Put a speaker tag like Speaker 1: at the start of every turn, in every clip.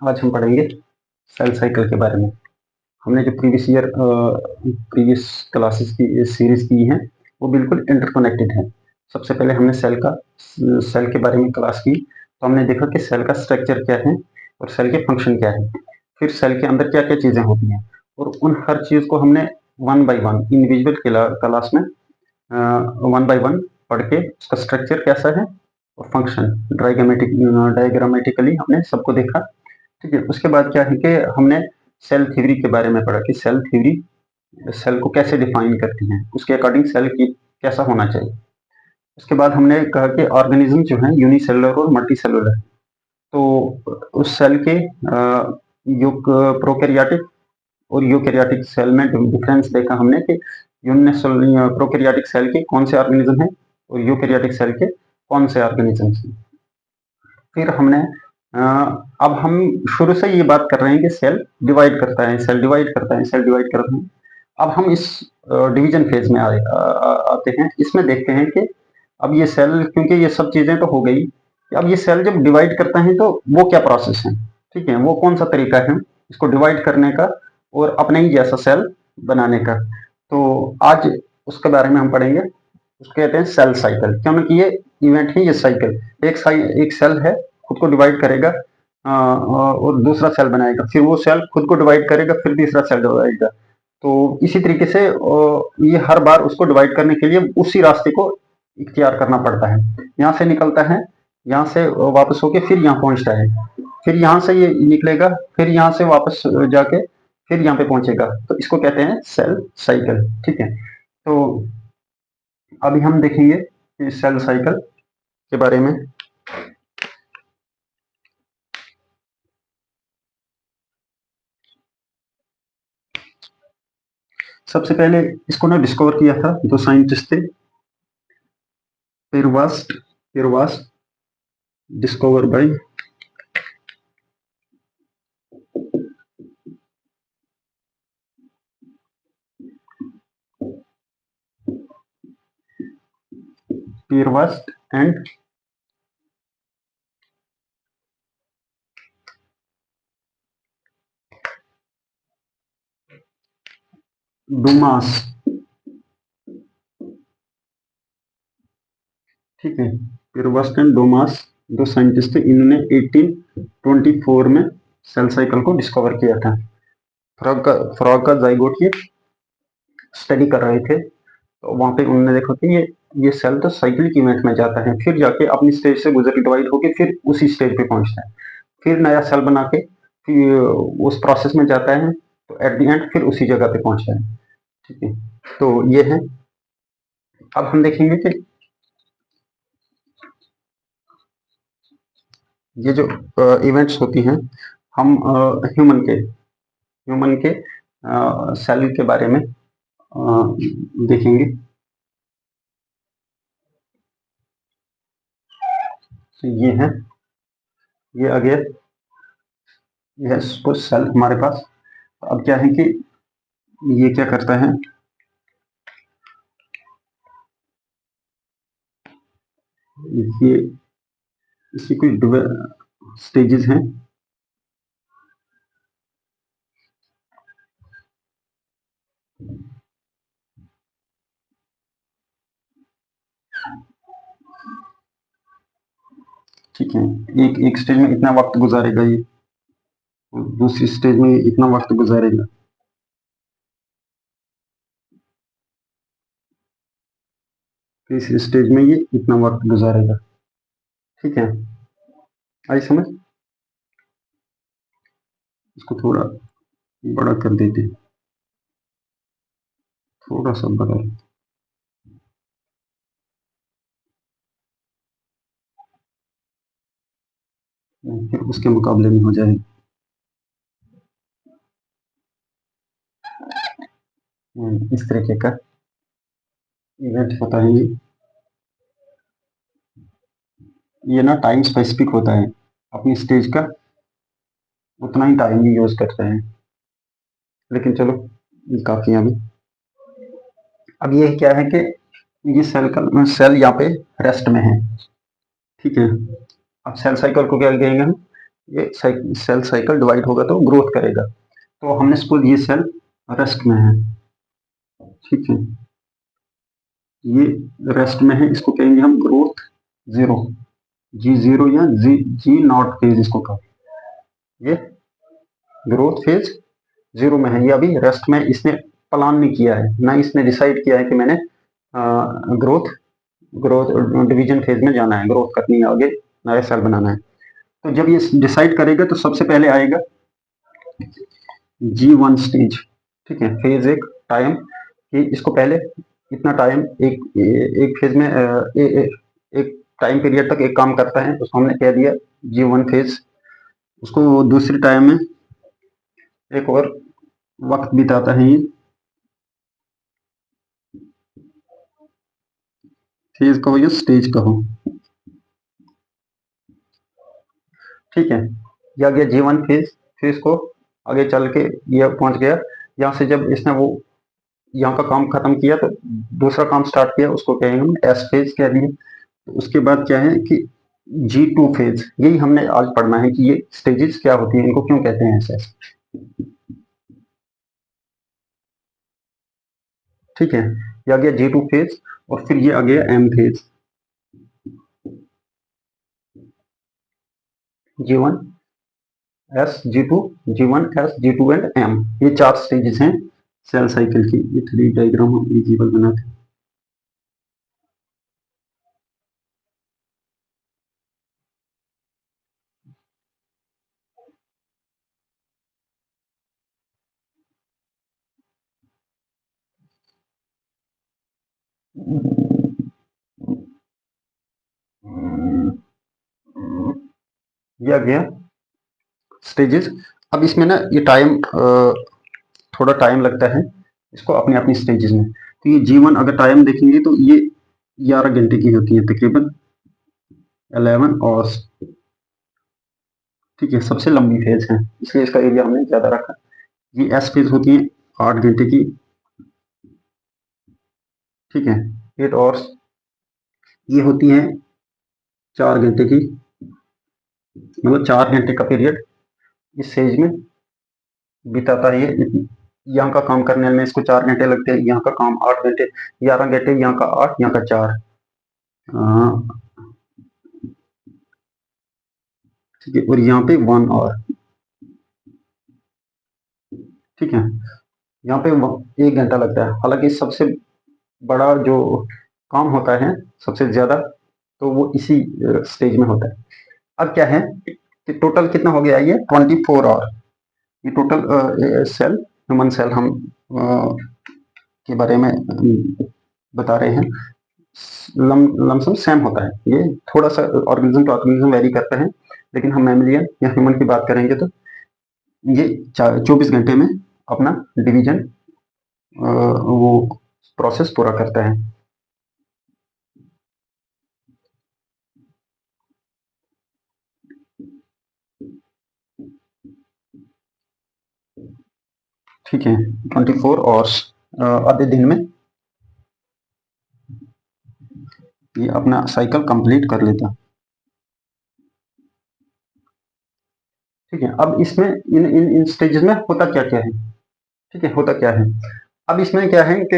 Speaker 1: आज हम पढ़ेंगे सेल साइकिल के बारे में। हमने जो प्रीवियस क्लासेस की सीरीज की है वो बिल्कुल इंटरकनेक्टेड है। सबसे पहले हमने सेल के बारे में क्लास की, तो हमने देखा कि सेल का स्ट्रक्चर क्या है और सेल के फंक्शन क्या है, फिर सेल के अंदर क्या क्या चीजें होती हैं, और उन हर चीज को हमने one by one individual class में वन बाय वन पढ़ के उसका स्ट्रक्चर कैसा है और फंक्शन डायग्रामेटिकली हमने सबको देखा। ठीक है, उसके बाद क्या है कि हमने सेल थ्योरी के बारे में पढ़ा कि सेल थ्योरी सेल को कैसे डिफाइन करती है, उसके अकॉर्डिंग सेल की कैसा होना चाहिए। उसके बाद हमने कहा कि ऑर्गेनिज्म जो है यूनिसेलुलर और मल्टी सेलुलर, तो उस सेल के प्रोकैरियोटिक और यूकैरियोटिक सेल में डिफरेंस देखा हमने कि प्रोकैरियोटिक सेल के कौन से ऑर्गेनिज्म है और यूकैरियोटिक सेल के कौन से ऑर्गेनिज्म हैं। फिर हमने अब हम शुरू से ये बात कर रहे हैं कि सेल डिवाइड करता है, सेल डिवाइड करता है, सेल डिवाइड करता है। अब हम इस डिवीजन फेज में आते हैं। इसमें देखते हैं कि अब ये सेल, क्योंकि ये सब चीजें तो हो गई, अब ये सेल जब डिवाइड करता है तो वो क्या प्रोसेस है, ठीक है, वो कौन सा तरीका है इसको डिवाइड करने का और अपने ही जैसा सेल बनाने का। तो आज उसके बारे में हम पढ़ेंगे। उसको कहते हैं सेल साइकिल, क्योंकि ये इवेंट ही ये साइकिल, एक सेल है, खुद को डिवाइड करेगा और दूसरा सेल बनाएगा, फिर वो सेल खुद को डिवाइड करेगा, फिर तीसरा सेल डिवाइड। तो इसी तरीके से ये हर बार उसको डिवाइड करने के लिए उसी रास्ते को इख्तियार करना पड़ता है। यहाँ से निकलता है, यहाँ से वापस होके फिर यहाँ पहुंचता है, फिर यहाँ से ये निकलेगा, फिर यहाँ से वापस जाके फिर यहाँ पे पहुंचेगा, तो इसको कहते हैं सेल साइकिल। ठीक है, तो अभी हम देखेंगे सेल साइकिल के बारे में। सबसे पहले इसको ना डिस्कवर किया था दो साइंटिस्ट थे, पेरवास्ट डिस्कवर बाय पेरवास्ट एंड डूमास। ठीक है, पेरवास्ट एंड डोमास दो साइंटिस्ट थे, इन्होंने 1824 में सेल साइकिल को डिस्कवर किया था। फ्रॉग का जाइगोट ये स्टडी कर रहे थे, तो वहां पे उन्होंने देखा कि ये सेल तो साइकिल की इवेंट में जाता है, फिर जाके अपनी स्टेज से गुजर के डिवाइड होके फिर उसी स्टेज पे पहुंचता है, फिर नया सेल बना के फिर उस प्रोसेस में जाता है, तो एट द एंड फिर उसी जगह पे पहुंचता है। ठीक है, तो ये है। अब हम देखेंगे कि ये जो इवेंट्स होती हैं, हम ह्यूमन के सेल के बारे में देखेंगे। तो ये है, ये अगेन ये है सेल हमारे पास। अब क्या है कि ये क्या करता है, ये इसकी कुछ स्टेजेस हैं। ठीक है, एक स्टेज में इतना वक्त गुजारेगा ये, दूसरी स्टेज में इतना वक्त गुजारेगा, तीसरी स्टेज में ये इतना वक्त गुजारेगा। ठीक है, आई समझ। इसको थोड़ा बड़ा कर देते हैं, थोड़ा सा बड़ा, फिर उसके मुकाबले में हो जाए। इस तरीके का इवेंट होता है ये ना टाइम स्पेसिफिक होता है, अपनी स्टेज का उतना ही टाइम ही यूज करते हैं, लेकिन चलो ये काफी है अभी। अब ये क्या है कि ये सेल यहाँ पे रेस्ट में है, ठीक है। अब सेल साइकिल को क्या कहेंगे हम, ये सेल साइकिल डिवाइड होगा तो ग्रोथ करेगा, तो हमने सपोज ये सेल रेस्ट में है, ठीक है, ये रेस्ट में है, इसको कहेंगे हम ग्रोथ जीरो, G0 या जी नॉट फेज इसको कहा, ये ग्रोथ फेज जीरो में है, ये अभी रेस्ट में, इसने प्लान नहीं किया है, ना इसने डिसाइड किया है कि मैंने ग्रोथ ग्रोथ डिवीजन फेज में जाना है, ग्रोथ करनी है, आगे नया सेल बनाना है। तो जब ये डिसाइड करेगा तो सबसे पहले आएगा G1 स्टेज, ठीक है, फेज एक टाइम कि इसको पहले इतना टाइम एक फेज में एक टाइम पीरियड तक एक काम करता है, उसको हमने कह दिया G1 फेज। उसको दूसरी टाइम में एक और वक्त बिताता है, ये फेज कहो या स्टेज कहो, ठीक है। ये आ गया G1 फेज, फिर इसको आगे चल के ये पहुंच गया, यहाँ से जब इसने वो यहाँ का काम खत्म किया तो दूसरा काम स्टार्ट किया, उसको कहेंगे हम एस फेज कह दिए। उसके बाद क्या है कि G2 फेज, यही हमने आज पढ़ना है कि ये स्टेजेस क्या होती है, इनको क्यों कहते हैं ऐसे, ठीक है। ये आ गया G2 फेज, और फिर ये आ गया M phase, G1 S G2, G1 S G2 and M, ये चार स्टेजेस हैं सेल साइकिल की। ये 3 डायग्राम हम विजिबल बनाते हैं। ये आ गया स्टेजेस। अब इसमें ना ये टाइम थोड़ा टाइम लगता है इसको अपनी अपनी स्टेजेस में। तो ये G1 अगर टाइम देखेंगे तो ये 11 घंटे की होती है तकरीबन, 11 और, ठीक है, सबसे लंबी फेज है इसलिए इसका एरिया हमने ज्यादा रखा। ये एस फेज होती है 8 घंटे की, ठीक है, 8 आवर्स। ये होती है 4 घंटे की, मतलब 4 घंटे का पीरियड इस फेज में बिताता है ये। यहाँ का काम करने में इसको 4 घंटे लगते हैं, यहाँ का काम 8 घंटे, 11 घंटे, यहाँ का 8, यहाँ का 4, ठीक है, और यहाँ पे 1 आवर, ठीक है, यहाँ पे 1 घंटा लगता है। हालांकि सबसे बड़ा जो काम होता है सबसे ज्यादा, तो वो इसी स्टेज में होता है। अब क्या है कि टोटल कितना हो गया, ये 24 आवर, ये टोटल सेल, ह्यूमन सेल हम के बारे में बता रहे हैं। लमसम सेम होता है, ये थोड़ा सा ऑर्गेनिज्म टू ऑर्गेनिज्म वेरी करता है, लेकिन हम मैमलियन या ह्यूमन की बात करेंगे तो ये 24 घंटे में अपना डिवीजन वो प्रोसेस पूरा करता है। ठीक है, 24 आवर्स, आधे दिन में ये अपना साइकिल कंप्लीट कर लेता। ठीक है, अब इसमें इन स्टेजेस में होता क्या क्या है, ठीक है, होता क्या है। अब इसमें क्या है कि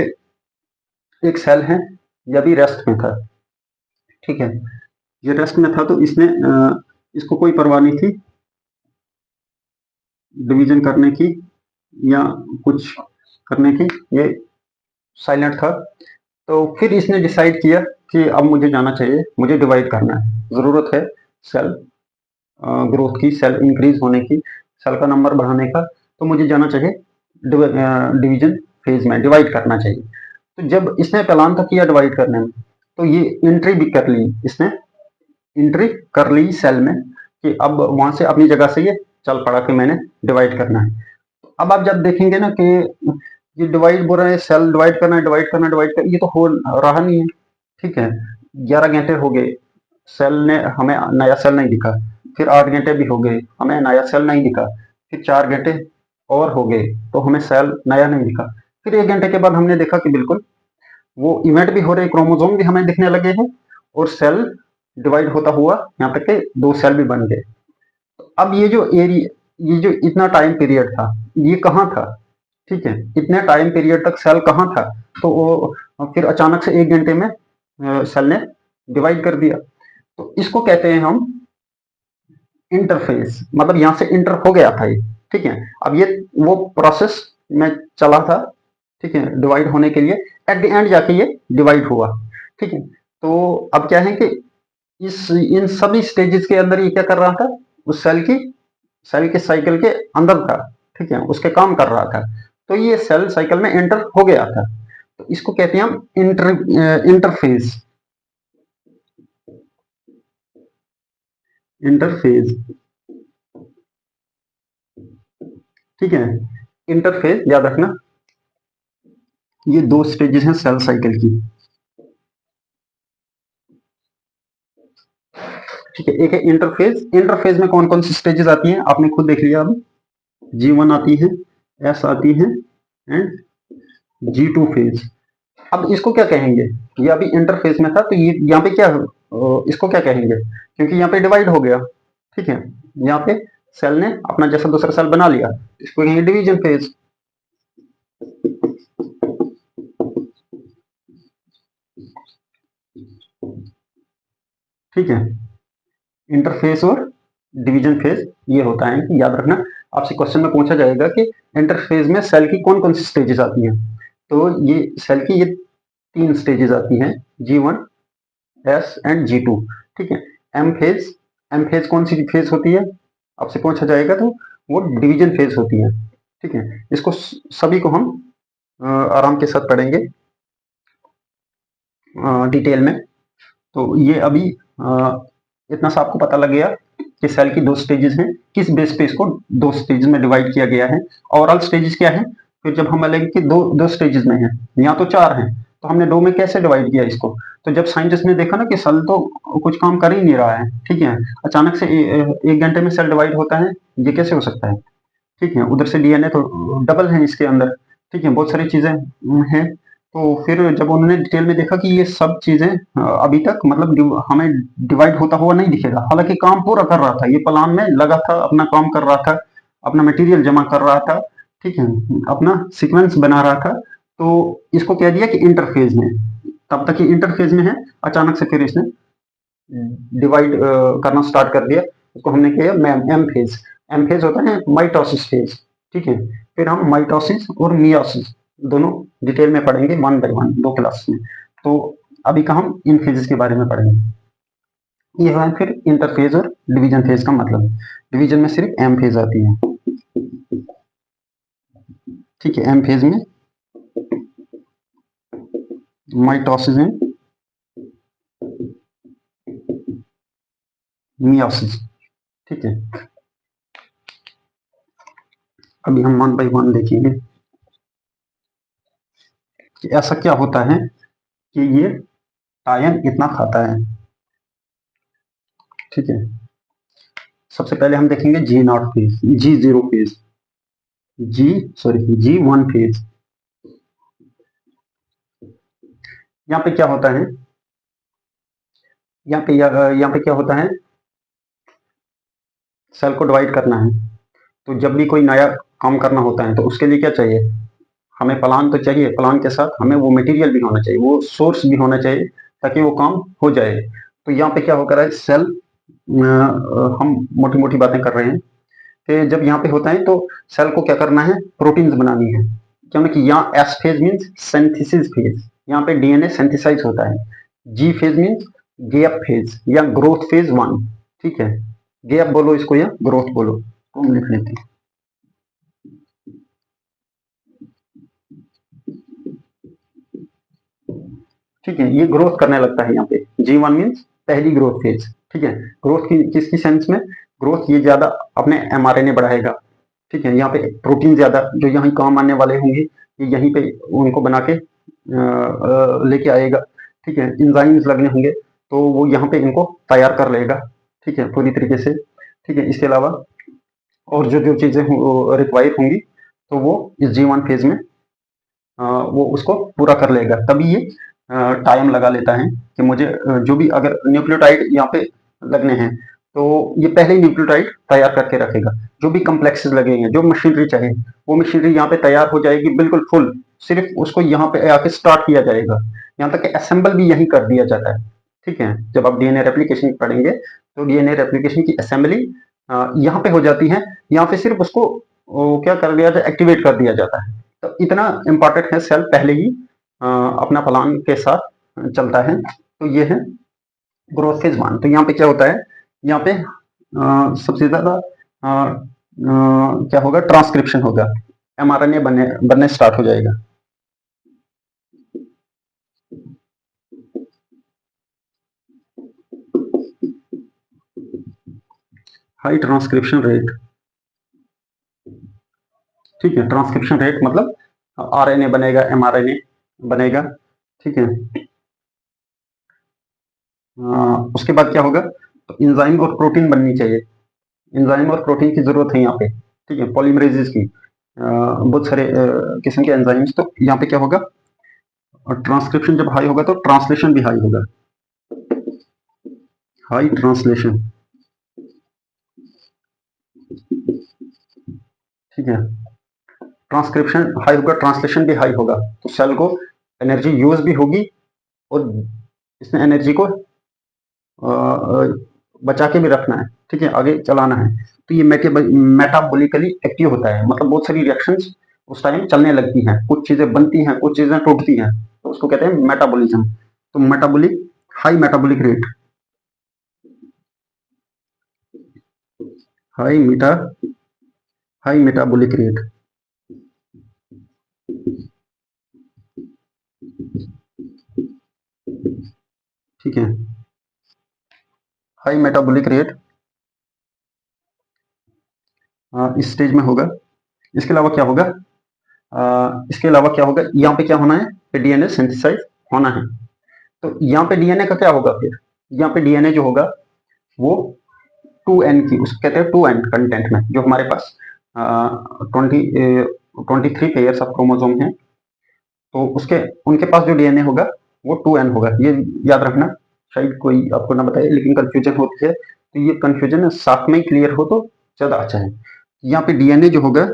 Speaker 1: एक सेल है, ये अभी रेस्ट में था, ठीक है, ये रेस्ट में था, तो इसने इसको कोई परवाह नहीं थी डिवीजन करने की या कुछ करने की, ये साइलेंट था। तो फिर इसने डिसाइड किया कि अब मुझे जाना चाहिए, मुझे डिवाइड करना है, ज़रूरत है सेल ग्रोथ की, सेल इंक्रीज होने की, सेल का नंबर बढ़ाने का, तो मुझे जाना चाहिए डिवीजन फेज में, डिवाइड करना चाहिए। तो जब इसने प्लान था किया डिवाइड करने में, तो ये एंट्री भी कर ली इसने, एंट्री कर ली सेल में कि अब वहां से अपनी जगह से ये चल पड़ा कि मैंने डिवाइड करना है। अब आप जब देखेंगे ना कि ये डिवाइड बोल रहे हैं, सेल डिवाइड करना है, डिवाइड करना, डिवाइड करना, ये तो हो रहा नहीं है, ठीक है। 11 घंटे हो गए, सेल ने हमें नया सेल नहीं दिखा, फिर 8 घंटे भी हो गए, हमें नया सेल नहीं दिखा, फिर 4 घंटे और हो गए तो हमें सेल नया नहीं दिखा, फिर 1 घंटे के बाद हमने देखा कि बिल्कुल वो इवेंट भी हो रहे, क्रोमोसोम भी हमें दिखने लगे हैं, और सेल डिवाइड होता हुआ यहाँ तक के 2 सेल भी बन गए। अब ये जो एरिया, ये जो इतना टाइम पीरियड था, ये कहाँ था? ठीक है, इतने टाइम पीरियड तक सेल कहाँ था? तो वो फिर अचानक से 1 घंटे में सेल ने डिवाइड कर दिया। तो इसको कहते हैं हम इंटरफेस, मतलब यहाँ से इंटर हो गया था ये। ठीक है, अब ये वो प्रोसेस में चला था, ठीक है, डिवाइड होने के लिए, एट द एंड जाके ये डिवाइड हुआ। ठीक है, तो अब क्या है कि इस इन सभी स्टेजेस के अंदर ये क्या कर रहा था? उस सेल के साइकिल के अंदर था। ठीक है, उसके काम कर रहा था। तो ये सेल साइकिल में एंटर हो गया था। तो इसको कहते हैं हम इंटरफेज। इंटरफेज, ठीक है, इंटरफेज याद रखना। ये 2 स्टेजेस हैं सेल साइकिल की। ठीक है, एक है इंटरफेज। इंटरफेज में कौन कौन सी स्टेजेस आती हैं आपने खुद देख लिया। अब G1 आती है, S आती है, एंड G2 फेज। अब इसको क्या कहेंगे? ये अभी इंटरफेज में था, तो ये यहाँ पे क्या, इसको क्या कहेंगे? क्योंकि यहाँ पे डिवाइड हो गया। ठीक है, यहाँ पे सेल ने अपना जैसा दूसरा सेल बना लिया, इसको कहेंगे डिवीजन फेज। ठीक है, इंटरफेस और डिवीजन फेज ये होता है कि याद रखना, आपसे क्वेश्चन में पूछा जाएगा कि इंटरफेज में सेल की कौन कौन सी स्टेजेस आती हैं। तो ये सेल की ये 3 स्टेजेस आती हैं, G1, S एंड G2। ठीक है, एम फेज। एम फेज कौन सी फेज होती है? आपसे पूछा जाएगा तो वो डिवीजन फेज होती है। ठीक है, इसको सभी को हम आराम के साथ पढ़ेंगे डिटेल में। तो ये अभी इतना सा आपको पता लग गया कि सेल की 2 स्टेजेस हैं, किस बेस पे इसको 2 स्टेजेस में डिवाइड किया गया है। ओवरऑल स्टेजेस क्या है? फिर जब हम बोलेंगे कि दो स्टेजेस में है, यहाँ तो 4 हैं, तो हमने 2 में कैसे डिवाइड किया इसको? तो जब साइंटिस्ट ने देखा ना कि सेल तो कुछ काम कर ही नहीं रहा है, ठीक है, अचानक से 1 घंटे में सेल डिवाइड होता है, ये कैसे हो सकता है? ठीक है, उधर से डीएनए तो डबल है इसके अंदर। ठीक है, बहुत सारी चीजें हैं। तो फिर जब उन्होंने डिटेल में देखा कि ये सब चीजें अभी तक मतलब हमें डिवाइड होता हुआ नहीं दिखेगा, हालांकि काम पूरा कर रहा था, ये प्लान में लगा था, अपना काम कर रहा था, अपना मटेरियल जमा कर रहा था। ठीक है, अपना सीक्वेंस बना रहा था। तो इसको कह दिया कि इंटरफेज में, तब तक ये इंटरफेज में है, अचानक से फिर इसने डिवाइड करना स्टार्ट कर दिया। उसको हमने किया एम फेज। एम फेज होता है माइटोसिस फेज। ठीक है, फिर हम माइटोसिस और मियोसिस दोनों डिटेल में पढ़ेंगे, 1 बाय 1 2 क्लास में। तो अभी का हम इन फेजेस के बारे में पढ़ेंगे। ये है फिर इंटरफेज और डिवीजन फेज का मतलब। डिवीजन में सिर्फ एम फेज आती है। ठीक है, एम फेज में माइटोसिस एंड मियोसिस। ठीक है, अभी हम 1 बाय 1 देखेंगे कि ऐसा क्या होता है कि ये आयन इतना खाता है। ठीक है, सबसे पहले हम देखेंगे G0 phase, G0 phase, G1 phase. यहाँ पे क्या होता है? यहाँ पे क्या होता है? सेल को डिवाइड करना है, तो जब भी कोई नया काम करना होता है तो उसके लिए क्या चाहिए? हमें प्लान तो चाहिए, प्लान के साथ हमें वो मटेरियल भी होना चाहिए, वो सोर्स भी होना चाहिए, ताकि वो काम हो जाए। तो यहाँ पे क्या होकर है? सेल, हम मोटी मोटी बातें कर रहे हैं कि जब यहाँ पे होता है तो सेल को क्या करना है? प्रोटीन्स बनानी है। क्योंकि यहाँ S phase means synthesis phase, यहाँ पे डीएनए सिंथेसाइज होता है। जी फेज मीन्स गैप फेज या ग्रोथ फेज 1। ठीक है, गैप बोलो इसको या ग्रोथ बोलो, हम लिख लेते हैं। ठीक है, ये ग्रोथ करने लगता है यहाँ पे। G1 मीन्स पहली ग्रोथ फेज। ठीक है, ग्रोथ की किसकी सेंस में? ग्रोथ ये ज्यादा अपने एमआरएनए बढ़ाएगा। ठीक है, यहाँ पे प्रोटीन ज्यादा जो यहाँ काम आने वाले होंगे, ये यहीं पे उनको बना के लेके आएगा। ठीक है, इंजाइम्स लगने होंगे तो वो यहाँ पे इनको तैयार कर लेगा। ठीक है, पूरी तरीके से। ठीक है, इसके अलावा और जो जो चीजें रिक्वायर होंगी तो वो इस G1 फेज में वो उसको पूरा कर लेगा। तभी ये टाइम लगा लेता है कि मुझे जो भी अगर न्यूक्लियोटाइड यहाँ पे लगने हैं तो ये पहले ही न्यूक्लियोटाइड तैयार करके रखेगा। जो भी कम्प्लेक्सेस लगेंगे, जो मशीनरी चाहिए, वो मशीनरी यहाँ पे तैयार हो जाएगी बिल्कुल फुल। सिर्फ उसको यहाँ पे आके स्टार्ट किया जाएगा। यहाँ तक कि असेंबल भी यही कर दिया जाता है। ठीक है, जब आप डीएनए रेप्लिकेशन पढ़ेंगे तो डीएनए रेप्लिकेशन की असेंबली यहाँ पे हो जाती है। यहाँ पे सिर्फ उसको क्या कर दिया जाए, एक्टिवेट कर दिया जाता है। तो इतना इंपॉर्टेंट है सेल, पहले ही अपना प्लान के साथ चलता है। तो ये है ग्रोथ फेज वन। तो यहाँ पे क्या होता है, यहाँ पे सबसे ज्यादा क्या होगा, ट्रांसक्रिप्शन होगा। एमआरएनए बनने स्टार्ट हो जाएगा। हाई ट्रांसक्रिप्शन रेट, ठीक है। ट्रांसक्रिप्शन रेट मतलब आरएनए बनेगा, एमआरएनए बनेगा। ठीक है। उसके बाद क्या होगा, तो इंजाइम और प्रोटीन बननी चाहिए। एंजाइम और प्रोटीन की जरूरत है यहाँ पे। ठीक है, पॉलीमरेजेस की बहुत सारे किस्म के एंजाइम्स। तो यहाँ पे क्या होगा, और ट्रांसक्रिप्शन जब हाई होगा तो ट्रांसलेशन भी हाई होगा। हाई ट्रांसलेशन, ठीक है। ट्रांसक्रिप्शन हाई होगा, ट्रांसलेशन भी हाई होगा, तो सेल को एनर्जी यूज भी होगी और इसमें एनर्जी को बचा के भी रखना है। ठीक है, आगे चलाना है। तो ये मेटाबोलिकली एक्टिव होता है, मतलब बहुत सारी रिएक्शंस उस टाइम चलने लगती हैं। कुछ चीजें बनती हैं, कुछ चीजें टूटती हैं, तो उसको कहते हैं मेटाबॉलिज्म। तो metabolic, high metabolic rate, high meta high metabolic rate, ठीक है। हाई मेटाबॉलिक रेट इस स्टेज में होगा। इसके अलावा क्या होगा, इसके अलावा क्या होगा, यहाँ पे क्या होना है, डीएनए सिंथेसाइज होना है। तो यहाँ पे डीएनए का क्या होगा फिर, यहाँ पे डीएनए जो होगा वो 2n की, उसको कहते हैं 2n कंटेंट में, जो हमारे पास 23 पेयर्स ऑफ क्रोमोसोम है। तो उसके उनके पास जो डीएनए होगा वो 2n होगा। ये याद रखना, शायद कोई आपको ना बताए लेकिन कंफ्यूजन होती है। तो ये कंफ्यूजन साथ में ही क्लियर हो तो ज्यादा अच्छा है। यहाँ पे डीएनए जो होगा,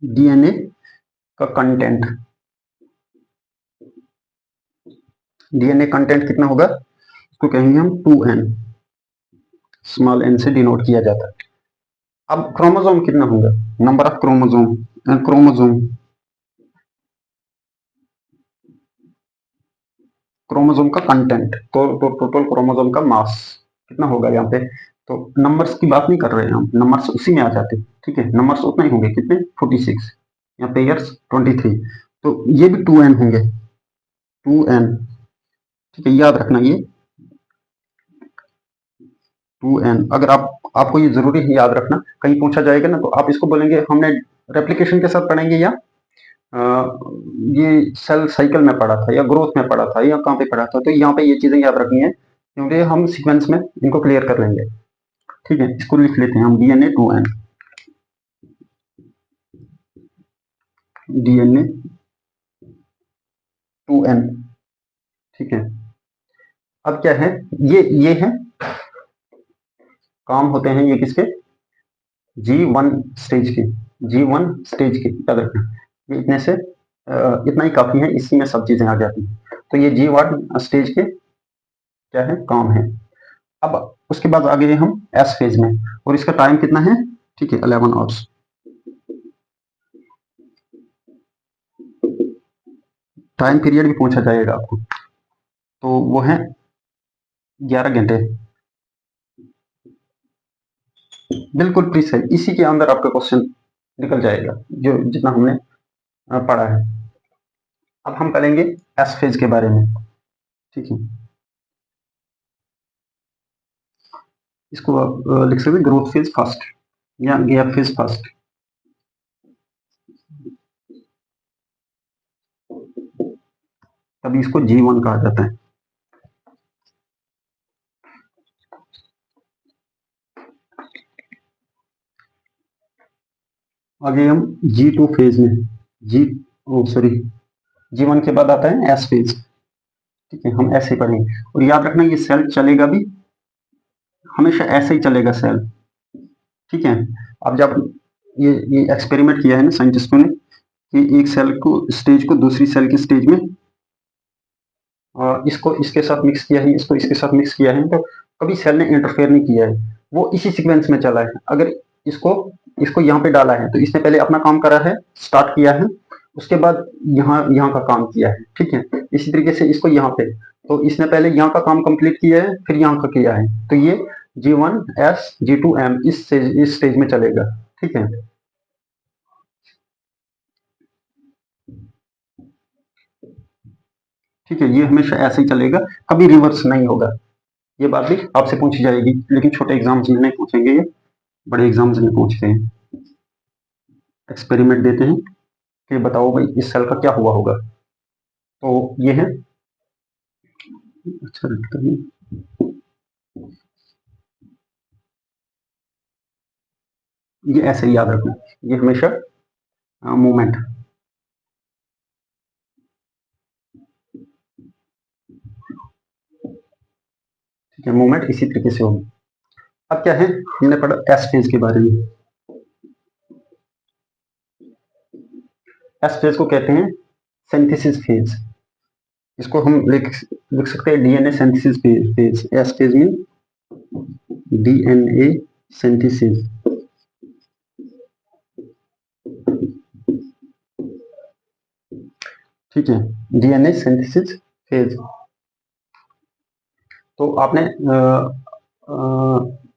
Speaker 1: डीएनए का कंटेंट, डीएनए कंटेंट कितना होगा, उसको कहेंगे हम 2n, स्मॉल n से डिनोट किया जाता है। अब क्रोमोसोम कितना होगा, number of chromosome, chromosome, chromosome का कंटेंट, तो टोटल क्रोमोसोम का मास कितना होगा यहाँ पे। तो नंबर्स की बात नहीं कर रहे हैं हम, नंबर्स उसी में आ जाते हैं। ठीक है, नंबर्स उतना ही होंगे, कितने, 46, यहाँ पे ईयर्स 23। तो ये भी 2n होंगे, 2n। ठीक है, याद रखना ये 2n। अगर आपको ये जरूरी है याद रखना, कहीं पूछा जाएगा ना तो आप इसको बोलेंगे हमने रेप्लिकेशन के साथ पढ़ेंगे, या ये सेल साइकिल में पढ़ा था, या ग्रोथ में पढ़ा था, या कहाँ पे पढ़ा था। तो यहाँ पे ये चीजें याद रखनी है, क्योंकि हम सीक्वेंस में इनको क्लियर कर लेंगे। ठीक है, इसको लिख लेते हैं हम, डीएनए 2n, डीएनए 2n। ठीक है, अब क्या है, ये है काम होते हैं ये किसके, G1 स्टेज के, G1 स्टेज के, याद रखना। ये इतने से इतना ही काफी है, इसी में सब चीजें आ जाती हैं। तो ये G1 स्टेज के क्या है, काम है। अब उसके बाद आ गए हम एस फेज में, और इसका टाइम कितना है, ठीक है, 11 आवर्स। टाइम पीरियड भी पूछा जाएगा आपको, तो वो है 11 घंटे। बिल्कुल प्रीसाइज, इसी के अंदर आपका क्वेश्चन निकल जाएगा, जो जितना हमने पढ़ा है। अब हम करेंगे एस फेज के बारे में। ठीक है, इसको आप लिख सकते ग्रोथ फेज फर्स्ट, या गैप फेज फर्स्ट। तभी इसको G1 कहा जाता है। आगे हम G2 फेज में, G1 के बाद आता है S फेज। ठीक है, हम ऐसे ही पढ़ेंगे और याद रखना ये सेल चलेगा भी हमेशा ऐसे ही चलेगा सेल। ठीक है, अब जब ये एक्सपेरिमेंट किया है ना साइंटिस्टों ने कि एक सेल को स्टेज को दूसरी सेल की स्टेज में इसको इसके साथ मिक्स किया है, इसको इसके साथ मिक्स किया है, तो कभी सेल ने इंटरफेयर नहीं किया है, वो इसी सीक्वेंस में चला है। अगर इसको इसको यहाँ पे डाला है तो इसने पहले अपना काम करा है, स्टार्ट किया है, उसके बाद यहाँ का काम किया है। ठीक है, इसी तरीके से इसको यहाँ पे, तो इसने पहले यहाँ का काम कंप्लीट किया है, फिर यहाँ का किया है, तो ये G1S G2M इस स्टेज में चलेगा। ठीक है, ठीक है, ये हमेशा ऐसे ही चलेगा, कभी रिवर्स नहीं होगा। ये बात भी आपसे पूछी जाएगी, लेकिन छोटे एग्जाम्स में नहीं पूछेंगे, ये बड़े एग्जाम्स में पूछते हैं। एक्सपेरिमेंट देते हैं कि बताओ भाई इस सेल का क्या हुआ होगा। तो ये है, अच्छा ये ऐसे ही याद रखना, ये हमेशा मूवमेंट। ठीक है, मूवमेंट इसी तरीके से होगी। अब क्या है, हमने पढ़ा एस फेज के बारे में। एस फेज को कहते हैं सिंथेसिस फेज। इसको हम लिख सकते हैं DNA synthesis phase. S phase में डीएनए सिंथेसिस। ठीक है, डीएनए सिंथेसिस फेज। तो आपने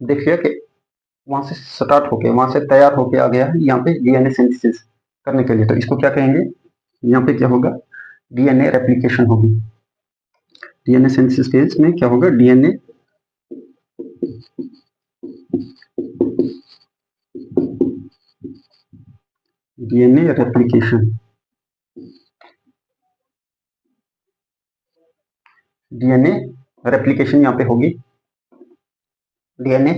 Speaker 1: देख लिया कि वहां से स्टार्ट होके, वहां से तैयार होके आ गया है यहाँ पे डीएनए सिंथेसिस करने के लिए। तो इसको क्या कहेंगे, यहाँ पे क्या होगा, डीएनए रेप्लिकेशन होगी। डीएनए सिंथेसिस फेज में क्या होगा, डीएनए रेप्लिकेशन। डीएनए रेप्लिकेशन यहाँ पे होगी, डीएनए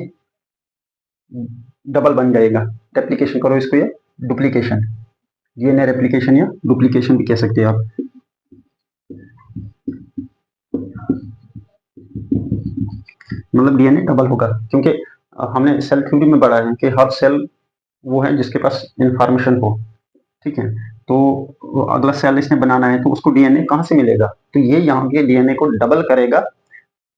Speaker 1: डबल बन जाएगा। रेप्लिकेशन करो इसको, या डुप्लीकेशन, डीएनए रेप्लिकेशन या डुप्लीकेशन भी कह सकते हैं आप। मतलब डीएनए डबल होगा, क्योंकि हमने सेल थ्योरी में पढ़ा है कि हर सेल वो है जिसके पास इंफॉर्मेशन हो। ठीक है, तो अगला सेल इसने बनाना है तो उसको डीएनए कहाँ से मिलेगा, तो ये यहाँ के डीएनए को डबल करेगा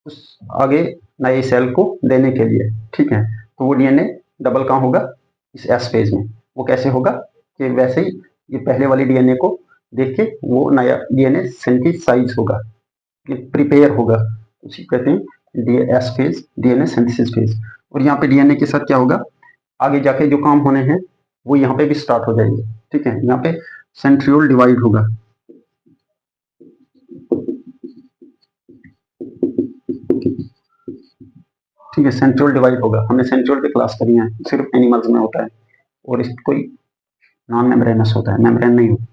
Speaker 1: उस आगे नए सेल को देने के लिए। ठीक है, तो वो डीएनए डबल कहाँ होगा, इस एस फेज में। वो कैसे होगा कि वैसे ही ये पहले वाले डीएनए को देख के वो नया डीएनए सिंथेसाइज होगा, ये प्रिपेयर होगा, उसी कहते हैं S phase, DNA synthesis phase. और यहाँ पे डीएनए के साथ क्या होगा, आगे जाके जो काम होने हैं वो यहाँ पे भी स्टार्ट हो जाएंगे। ठीक है, यहाँ पे सेंट्रियोल डिवाइड होगा। ठीक है, सेंट्रियोल डिवाइड होगा, हमने सेंट्रियोल पे क्लास करी है, सिर्फ एनिमल्स में होता है, और इस कोई नॉन मेम्ब्रेनस होता है, मेम्ब्रेन नहीं होता।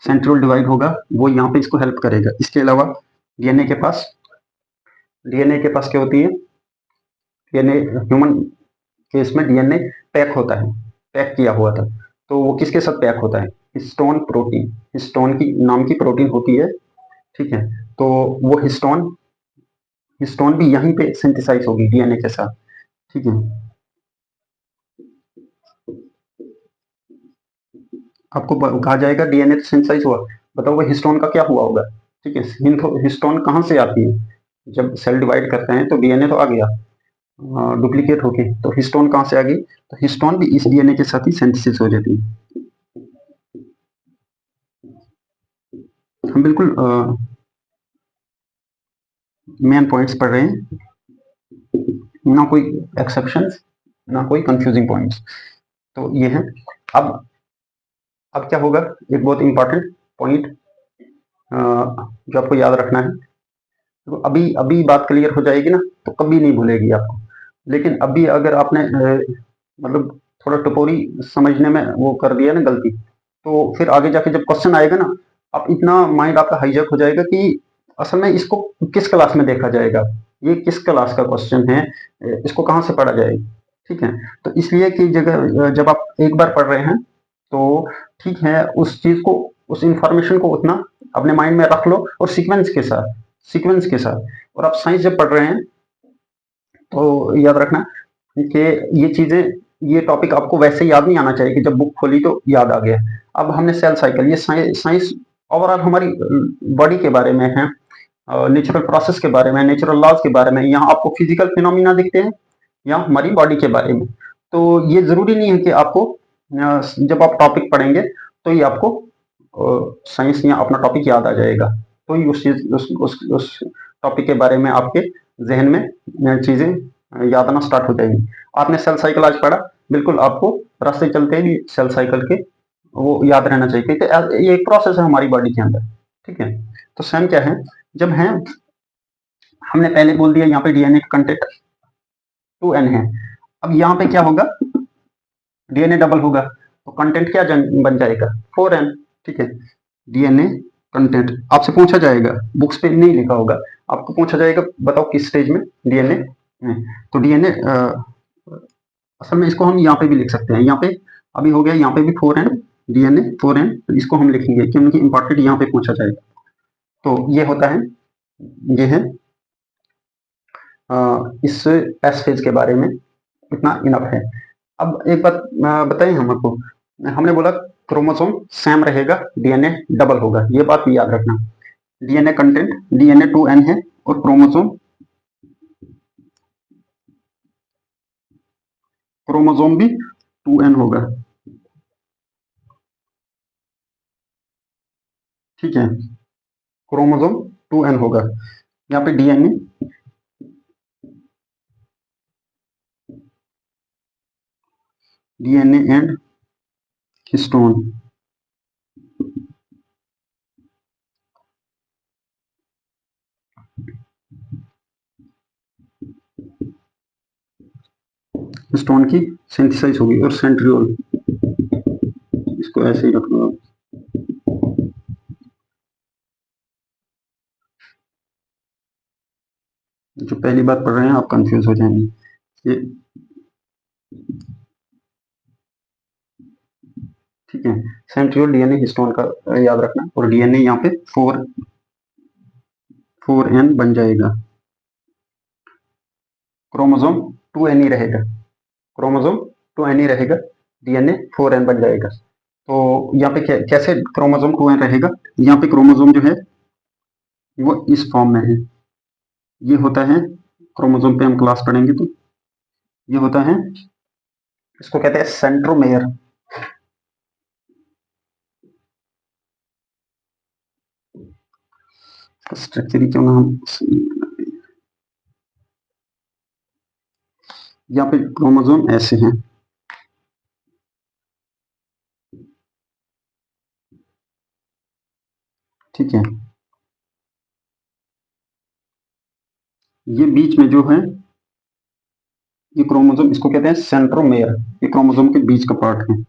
Speaker 1: सेंट्रियोल डिवाइड होगा, वो यहाँ पे इसको हेल्प करेगा। इसके अलावा डीएनए के पास क्या होती है, डीएनए ह्यूमन केस में डीएनए पैक होता है, पैक किया हुआ था। तो वो किसके साथ पैक होता है, हिस्टोन प्रोटीन, हिस्टोन की नाम की प्रोटीन होती है। ठीक है, तो वो हिस्टोन भी यहीं पे सिंथेसाइज होगी डीएनए के साथ। ठीक है, आपको कहा जाएगा डीएनए तो सिंथेसाइज हुआ, बताओ वो हिस्टोन का क्या हुआ होगा। ठीक है, हिस्टोन कहाँ से आती है, जब सेल डिवाइड करते हैं तो डीएनए तो आ गया डुप्लीकेट होके, तो हिस्टोन कहाँ से आ गई, तो हिस्टोन भी इस डीएनए के साथ ही सिंथेसिस हो जाती है। हम बिल्कुल मेन पॉइंट्स पढ़ रहे हैं, ना कोई एक्सेप्शंस, ना कोई कंफ्यूजिंग पॉइंट्स। तो ये है। अब क्या होगा, एक बहुत इंपॉर्टेंट पॉइंट जो आपको याद रखना है, तो अभी बात क्लियर हो जाएगी ना तो कभी नहीं भूलेगी आपको। लेकिन अभी अगर आपने मतलब थोड़ा टपोरी समझने में वो कर दिया ना गलती, तो फिर आगे जाके जब क्वेश्चन आएगा ना, आप इतना माइंड आपका हाईजैक हो जाएगा कि असल में इसको किस क्लास में देखा जाएगा, ये किस क्लास का क्वेश्चन है, इसको कहाँ से पढ़ा जाएगा। ठीक है, तो इसलिए कि जगह जब आप एक बार पढ़ रहे हैं तो ठीक है, उस चीज को, उस इंफॉर्मेशन को उतना अपने माइंड में रख लो, और सीक्वेंस के साथ। और आप साइंस जब पढ़ रहे हैं तो याद रखना कि ये चीजें, ये टॉपिक आपको वैसे याद नहीं आना चाहिए कि जब बुक खोली तो याद आ गया। अब हमने सेल साइकिल, ये साइंस ओवरऑल हमारी बॉडी के बारे में है, नेचुरल प्रोसेस के बारे में, नेचुरल लॉज के बारे में। यहाँ आपको फिजिकल फिनोमिना दिखते हैं या हमारी बॉडी के बारे में। तो ये जरूरी नहीं है कि आपको जब आप टॉपिक पढ़ेंगे तो ये आपको साइंस या अपना टॉपिक याद आ जाएगा, तो ही उस चीज उस टॉपिक के बारे में आपके जहन में चीजें याद आना स्टार्ट हो जाएंगी। आपने सेल साइकिल आज पढ़ा, बिल्कुल आपको रास्ते चलते ही सेल साइकिल के वो याद रहना चाहिए, क्योंकि ये एक प्रोसेस है हमारी बॉडी के अंदर। ठीक है, तो सेम क्या है, जब है हमने पहले बोल दिया यहाँ पे डीएनए का कंटेंट 2n है। अब यहाँ पे क्या होगा, डीएनए डबल होगा तो कंटेंट क्या बन जाएगा, 4n। ठीक है, डीएनए कंटेंट आपसे पूछा जाएगा, बुक्स पे नहीं लिखा होगा, आपको पूछा जाएगा बताओ किस स्टेज में डीएनए है। तो डीएनए असल में इसको हम यहाँ पे भी लिख सकते हैं, यहाँ पे अभी हो गया, यहाँ पे भी 4n, डीएनए 4n, तो इसको हम लिखेंगे क्योंकि इंपॉर्टेंट यहाँ पे पूछा जाएगा। तो ये होता है, ये है इस एस फेज के बारे में इतना इनफ है। अब एक बात बताएं हम आपको, हमने बोला क्रोमोसोम सेम रहेगा, डीएनए डबल होगा, ये बात भी याद रखना। डीएनए कंटेंट डीएनए 2n है और क्रोमोसोम भी 2n होगा। ठीक है, क्रोमोसोम 2n होगा। यहाँ पे डीएनए एंड हिस्टोन, हिस्टोन की सिंथेसाइज होगी, और सेंट्रियोल, इसको ऐसे ही रख लो आप। जो पहली बार पढ़ रहे हैं आप कंफ्यूज हो जाएंगे। ये ठीक है, सेंट्रियोल डीएनए हिस्टोन का याद रखना, और डीएनए यहाँ पे 4n बन जाएगा। क्रोमोसोम 2n ही रहेगा, क्रोमोसोम 2n ही रहेगा, डीएनए 4n बन जाएगा। तो यहाँ पे कैसे क्रोमोसोम 2n रहेगा, यहाँ पे क्रोमोसोम जो है वो इस फॉर्म में है, ये होता है क्रोमोसोम पे हम क्लास पढ़ेंगे तो ये होता है, इसको कहते हैं सेंट्रोमेयर। स्ट्रक्चर ही क्यों ना हम, यहाँ पे क्रोमोसोम ऐसे हैं। ठीक है, ये बीच में जो है ये क्रोमोसोम, इसको कहते हैं सेंट्रोमेयर, ये क्रोमोसोम के बीच का पार्ट है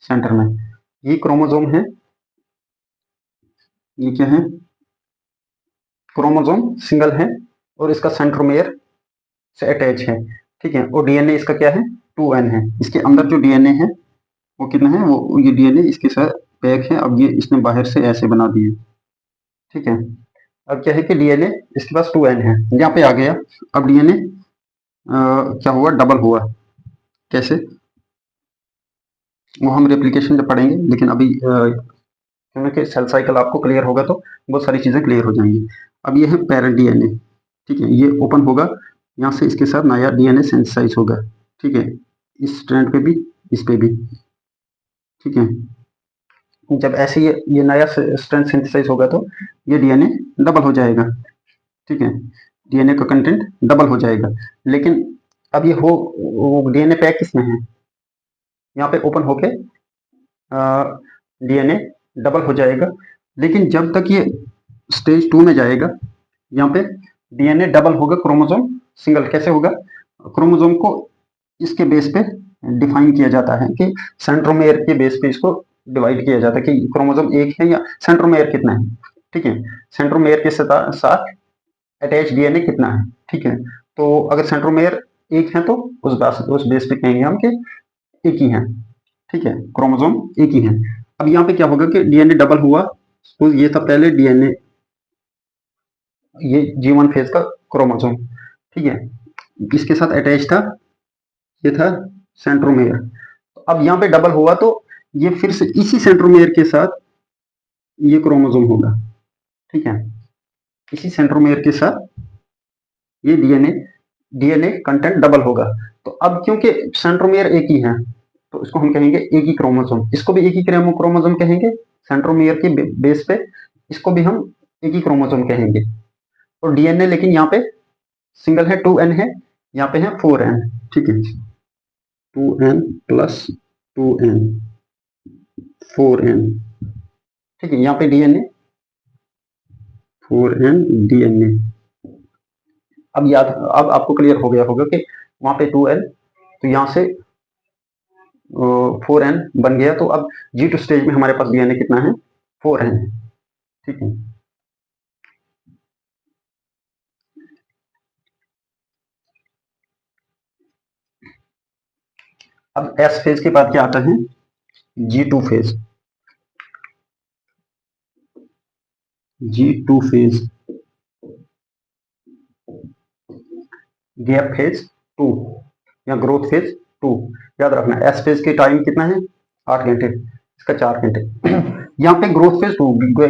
Speaker 1: सेंटर में। ये क्रोमोसोम है, ये क्या है, क्रोमोसोम सिंगल है और इसका सेंट्रोमेयर से अटैच है। ठीक है, और डीएनए इसका क्या है, 2n है। इसके अंदर जो डीएनए है वो कितना है, वो ये डीएनए इसके साथ पैक है। अब ये इसने बाहर से ऐसे बना दिए। ठीक है, अब क्या है कि डीएनए इसके पास 2n है, यहाँ पे आ गया। अब डीएनए क्या हुआ, डबल हुआ। कैसे, वो हम रेप्लिकेशन जब पढ़ेंगे, लेकिन अभी क्योंकि सेल साइकिल आपको क्लियर होगा तो बहुत सारी चीजें क्लियर हो जाएंगी। अब ये है पेरेंट डीएनए। ठीक है, ये ओपन होगा, यहाँ से इसके साथ नया डीएनए सिंथेसाइज होगा। ठीक है, इस स्ट्रैंड पे भी, इस पे भी। ठीक है, जब ऐसे ये नया स्ट्रैंड सिंथेसाइज होगा तो ये डीएनए डबल हो जाएगा। ठीक है, डीएनए का कंटेंट डबल हो जाएगा। लेकिन अब ये हो डीएनए पैक किसमें है, यहाँ पे ओपन होके डीएनए डबल हो जाएगा। लेकिन जब तक ये स्टेज 2 में जाएगा, यहाँ पे डीएनए डबल होगा, क्रोमोसोम सिंगल कैसे होगा, क्रोमोसोम को इसके बेस पे डिफाइन किया जाता है कि सेंट्रोमेयर के बेस पे इसको डिवाइड किया जाता है कि क्रोमोसोम एक है या सेंट्रोमेयर कितना है। ठीक है, सेंट्रोमेयर के साथ अटैच डीएनए कितना है। ठीक है, तो अगर सेंट्रोमेयर एक है तो उस बेस पे कहेंगे हम कि एक ही है। ठीक है, क्रोमोसोम एक ही है। अब यहाँ पे क्या होगा कि डीएनए डबल हुआ, तो ये था पहले डीएनए, ये G1 फेज का क्रोमोसोम, ठीक है, इसके साथ अटैच था, ये था सेंट्रोमेयर। अब यहाँ पे डबल हुआ तो ये फिर से इसी सेंट्रोमेयर के साथ ये क्रोमोसोम होगा, ठीक है, इसी सेंट्रोमेयर के साथ ये डीएनए डीएनए कंटेंट डबल होगा। तो अब क्योंकि सेंट्रोमेयर एक ही है तो इसको हम कहेंगे एक ही क्रोमोसोम, इसको भी एक ही क्रोमोसोम कहेंगे सेंट्रोमेयर के बेस पे, इसको भी हम एक ही क्रोमोसोम कहेंगे। और डीएनए लेकिन यहाँ पे सिंगल है, 2n है, यहाँ पे है 4n, ठीक है, 2n प्लस 2n 4n, ठीक है, यहाँ पे डीएनए 4n डीएनए। अब आपको क्लियर हो गया होगा कि वहां पे 2n, तो यहाँ से 4n बन गया, तो अब G2 स्टेज में हमारे पास डीएनए कितना है, 4n, ठीक है। अब S फेज के बाद क्या आता है, G2 phase, G2 phase, gap phase 2 या ग्रोथ फेज 2, याद रखना एस फेज के टाइम कितना है, 8 घंटे, इसका 4 घंटे। यहाँ पे ग्रोथ फेज 2,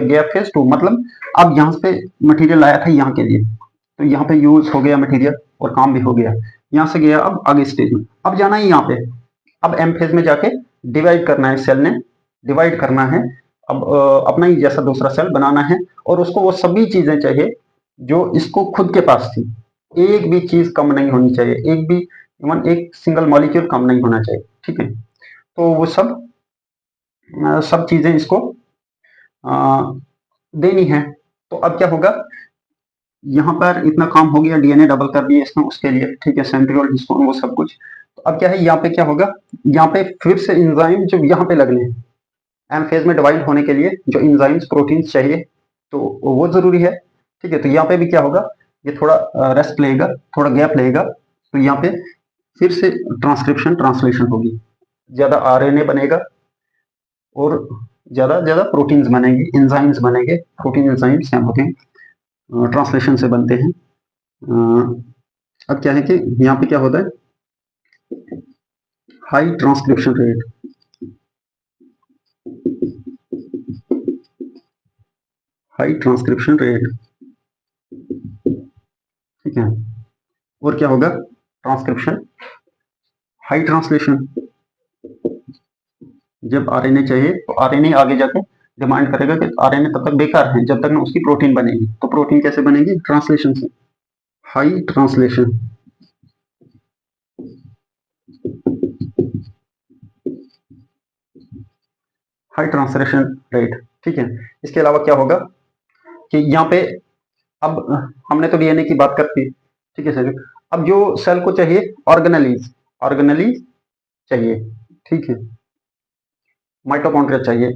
Speaker 1: गैप फेज 2, मतलब अब यहाँ पे मटेरियल आया था यहाँ के लिए, तो यहाँ पे यूज हो गया मटेरियल और काम भी हो गया, यहाँ से गया अब आगे स्टेज में, अब जाना है यहाँ पे, अब एम फेज में जाके डिवाइड करना है, सेल ने डिवाइड करना है, अब अपना ही जैसा दूसरा सेल बनाना है, और उसको वो सभी चीजें चाहिए जो इसको खुद के पास थी, एक भी चीज कम नहीं होनी चाहिए, एक भी इवन एक सिंगल मॉलिक्यूल कम नहीं होना चाहिए, ठीक है। तो वो सब चीजें इसको देनी है। तो अब क्या होगा, यहाँ पर इतना काम हो गया, डीएनए डबल कर दिए इसने उसके लिए, ठीक है, सेंट्रियोल हिस्टोन वो सब कुछ। तो अब क्या है, यहाँ पे क्या होगा, यहाँ पे फिर से इंजाइम जो यहाँ पे लगने हैं, एम फेज में डिवाइड होने के लिए जो इंजाइम्स प्रोटीन्स चाहिए, तो वो जरूरी है, ठीक है। तो यहाँ पे भी क्या होगा, ये थोड़ा रेस्ट लेगा, थोड़ा गैप लेगा, तो यहाँ पे फिर से ट्रांसक्रिप्शन ट्रांसलेशन होगी, ज्यादा आरएनए बनेगा और ज्यादा ज्यादा प्रोटीन्स बनेंगे, इंजाइम्स बनेंगे, प्रोटीन इंजाइम्स यहाँ होते हैं, ट्रांसलेशन से बनते हैं। अब क्या है कि यहाँ पे क्या होता है, high transcription rate, high transcription rate, ठीक है, और क्या होगा, ट्रांसक्रिप्शन, हाई ट्रांसलेशन, जब आरएनए चाहिए तो आरएनए आगे जाके डिमांड करेगा कि आरएनए तब तक बेकार है जब तक ना उसकी प्रोटीन बनेगी, तो प्रोटीन कैसे बनेगी, ट्रांसलेशन से, high translation, high translation rate, ठीक है। इसके अलावा क्या होगा कि यहाँ पे अब हमने तो डीएनए की बात करती, ठीक है सर, अब जो सेल को चाहिए ऑर्गेनेलीज, ऑर्गेनेलीज चाहिए, ठीक है, माइटोकॉन्ड्रिया चाहिए,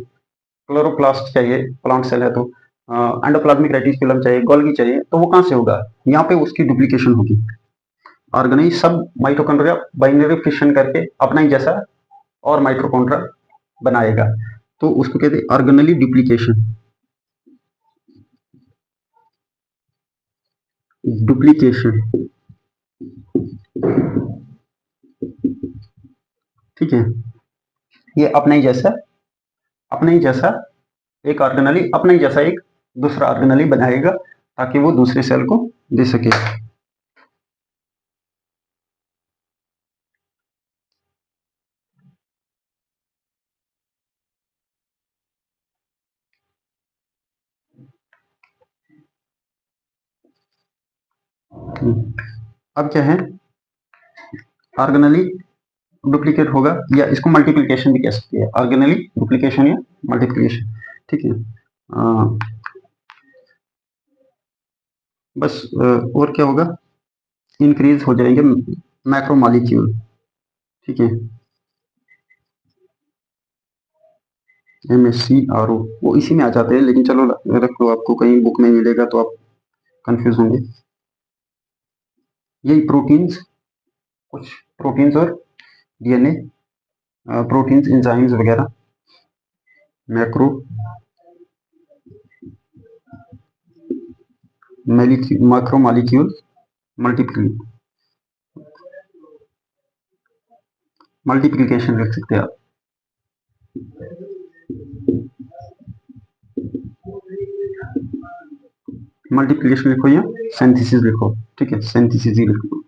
Speaker 1: क्लोरोप्लास्ट चाहिए, प्लांट सेल है तो एंडोप्लाज्मिक रेटिकुलम चाहिए, गोल्गी चाहिए, तो वो कहाँ से होगा, यहाँ पे उसकी डुप्लीकेशन होगी, ऑर्गेनाइज सब माइटोकॉन्ड्रिया बाइनरी फिशन करके अपना ही जैसा और माइटोकॉन्ड्रिया बनाएगा, तो उसको कहते हैं ऑर्गेनली डुप्लीकेशन, डुप्लीकेशन, ठीक है, ये अपने ही जैसा एक ऑर्गेनली अपने ही जैसा एक दूसरा ऑर्गेनली बनाएगा ताकि वो दूसरे सेल को दे सके। अब क्या है, ऑर्गेनली डुप्लीकेट होगा, या इसको मल्टीप्लिकेशन भी कह सकते हैं, ऑर्गेनली डुप्लीकेशन या मल्टीप्लिकेशन, ठीक है। बस और क्या होगा, इंक्रीज हो जाएंगे मैक्रोमॉलिक्यूल, ठीक है, MSCRO वो इसी में आ जाते हैं, लेकिन चलो रख लो, आपको कहीं बुक में मिलेगा तो आप कंफ्यूज होंगे। यही प्रोटीन्स, कुछ प्रोटीन्स और डीएनए प्रोटीन्स, एंजाइम्स वगैरह, मैक्रो मैक्रो मॉलिक्यूल मल्टीप्लिकेशन लिख सकते हैं आप। मल्टीप्लिकेशन लिखो या सिंथेसिस लिखो, ठीक है, सिंथेसिस ही लिखो।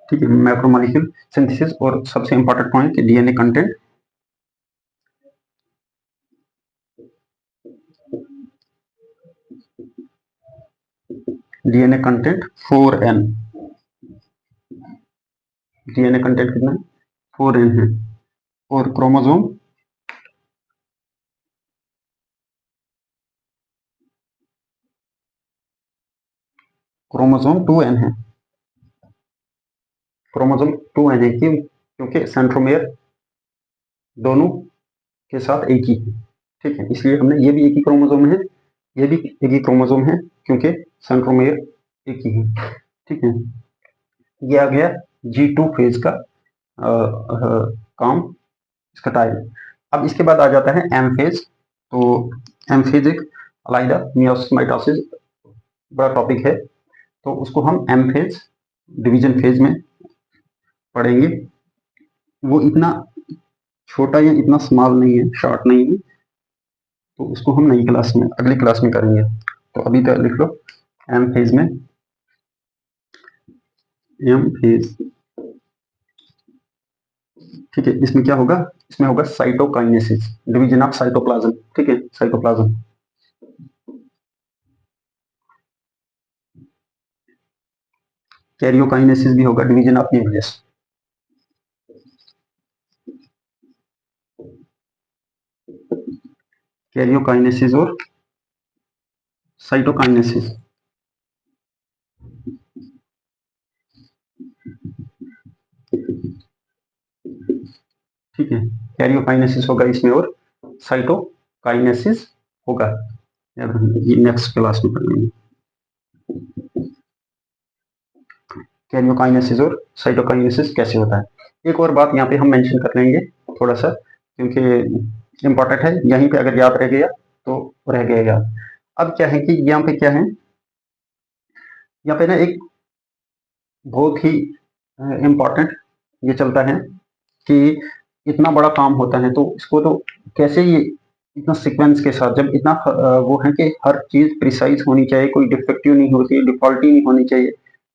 Speaker 1: ठीक है, मैक्रोमोलिक्यूल सिंथेसिस। और सबसे important point DNA content, DNA content 4n, DNA content कितना है, 4n है। और क्रोमोसोम 2n है, क्रोमोसोम 2n है। क्यों? क्योंकि सेंट्रोमेयर दोनों के साथ एक ही है, ठीक है, इसलिए हमने ये भी एक ही क्रोमोसोम है, ये भी एक ही क्रोमोसोम है, क्योंकि सेंट्रोमेयर एक ही है, ठीक है। ये आ गया G2 फेज का काम, इसका टाइम। अब इसके बाद आ जाता है एम फेज। तो एम फेज एक अलग मियोसिस माइटोसिस बड़ा टॉपिक है, तो उसको हम एम फेज, डिवीजन फेज में पढ़ेंगे। वो इतना छोटा या इतना स्मॉल नहीं है, शॉर्ट नहीं है, तो उसको हम नई क्लास में, अगली क्लास में करेंगे। तो अभी तक लिख लो एम फेज में, एम फेज, ठीक है। इसमें क्या होगा, इसमें होगा साइटोकाइनेसिस, डिवीजन ऑफ साइटोप्लाज्म, ठीक है, साइटोप्लाज्म। कैरियोकाइनेसिस भी होगा, डिवीजन ऑफ न्यूक्लियस। कैरियोकाइनेसिस और साइटोकाइनेसिस, ठीक है। कैरियोकाइनेसिस होगा इसमें और साइटोकाइनेसिस होगा, ये नेक्स्ट क्लास में पढ़ेंगे। कैरियोकाइनेसिस और साइटोकाइनेसिस कैसे होता है। एक और बात यहाँ पे हम मेंशन कर लेंगे थोड़ा सा, क्योंकि इंपॉर्टेंट है, यहीं पे अगर याद रह गया तो रह गया याद। अब क्या है कि यहाँ पे क्या है, यहाँ पे ना एक बहुत ही इम्पोर्टेंट ये चलता है कि इतना बड़ा काम होता है, तो इसको तो कैसे ये इतना सीक्वेंस के साथ, जब इतना वो है कि हर चीज प्रिसाइज होनी चाहिए, कोई डिफेक्टिव नहीं होती, डिफॉल्टी नहीं होनी चाहिए,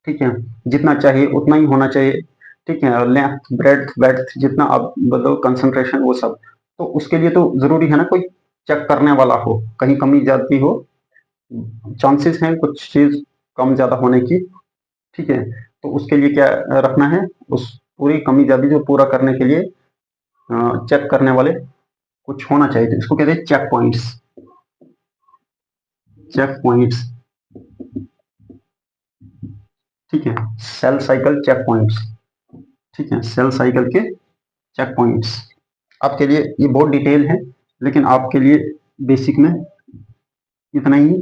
Speaker 1: ठीक है, जितना चाहिए उतना ही होना चाहिए, ठीक है, लेंथ ब्रेड्थ वेड्थ जितना आप बदलो, कंसंट्रेशन वो सब, तो उसके लिए तो जरूरी है ना कोई चेक करने वाला हो, कहीं कमी ज्यादा हो, चांसेस हैं कुछ चीज कम ज्यादा होने की, ठीक है। तो उसके लिए क्या रखना है, उस पूरी कमी ज्यादा जो पूरा करने के लिए चेक करने वाले कुछ होना चाहिए, तो इसको कहते हैं चेक पॉइंट्स, चेक पॉइंट्स, ठीक है, सेल साइकिल चेक पॉइंट्स, ठीक है, सेल साइकिल के चेक पॉइंट्स। आपके लिए ये बहुत डिटेल है, लेकिन आपके लिए बेसिक में इतना ही,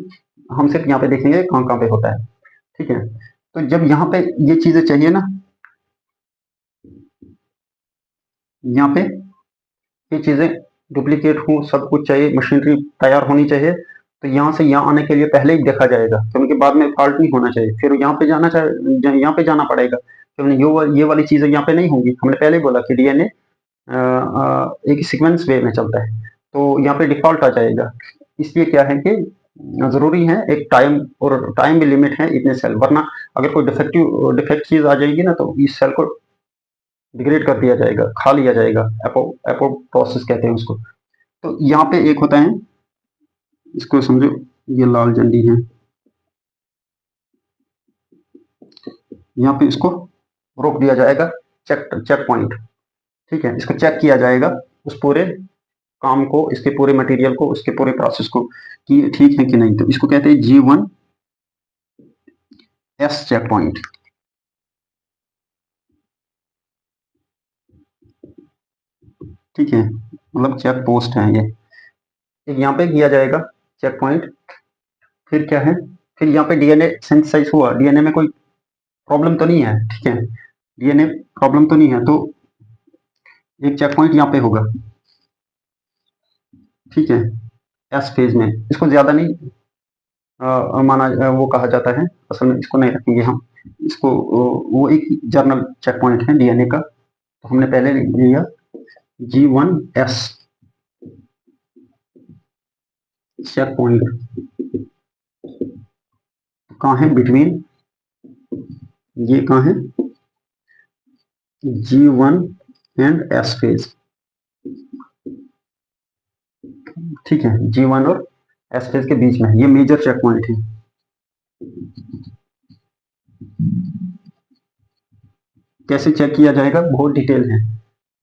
Speaker 1: हम सिर्फ यहाँ पे देखेंगे कहाँ कहाँ पे होता है, ठीक है। तो जब यहाँ पे ये चीजें चाहिए ना, यहाँ पे ये चीजें डुप्लीकेट हो, सब कुछ चाहिए, मशीनरी तैयार होनी चाहिए, तो यहाँ से यहाँ आने के लिए पहले ही देखा जाएगा, क्योंकि बाद में फॉल्ट नहीं होना चाहिए, फिर यहाँ पे जाना चाहिए, यहाँ पे जाना पड़ेगा, क्योंकि ये वाली चीजें यहाँ पे नहीं होंगी। हमने पहले ही बोला कि डीएनए एक सीक्वेंस वे में चलता है, तो यहाँ पे डिफॉल्ट आ जाएगा। इसलिए क्या है कि जरूरी है एक टाइम, और टाइम भी लिमिट है इतने सेल, वरना अगर कोई डिफेक्ट चीज आ जाएगी ना, तो इस सेल को डिग्रेड कर दिया जाएगा, खा लिया जाएगा, एपोप्टोसिस कहते हैं उसको। तो यहाँ पे एक होता है, इसको समझो, ये लाल झंडी है, यहाँ पे इसको रोक दिया जाएगा, चेक पॉइंट, ठीक है, इसको चेक किया जाएगा, उस पूरे काम को, इसके पूरे मटेरियल को, उसके पूरे प्रोसेस को, कि ठीक है कि नहीं, तो इसको कहते हैं G1S चेक पॉइंट, ठीक है, मतलब चेक पोस्ट है ये, एक यहाँ पे किया जाएगा चेक पॉइंट। फिर क्या है, फिर यहाँ पे डीएनए सिंथेसाइज हुआ, डीएनए में कोई प्रॉब्लम तो नहीं है, ठीक है, डीएनए प्रॉब्लम तो नहीं है, तो एक चेक पॉइंट यहाँ पे होगा, ठीक है, एस फेज में। इसको ज्यादा नहीं माना वो कहा जाता है, असल में इसको नहीं रखेंगे हम, इसको वो एक जर्नल चेक पॉइंट है डीएनए का, तो हमने पहले लिया G1S चेक पॉइंट। कहाँ है बिटवीन, ये कहाँ है G1 एंड S फेज, ठीक है, G1 और S फेज के बीच में, ये मेजर चेक पॉइंट है। कैसे चेक किया जाएगा, बहुत डिटेल है,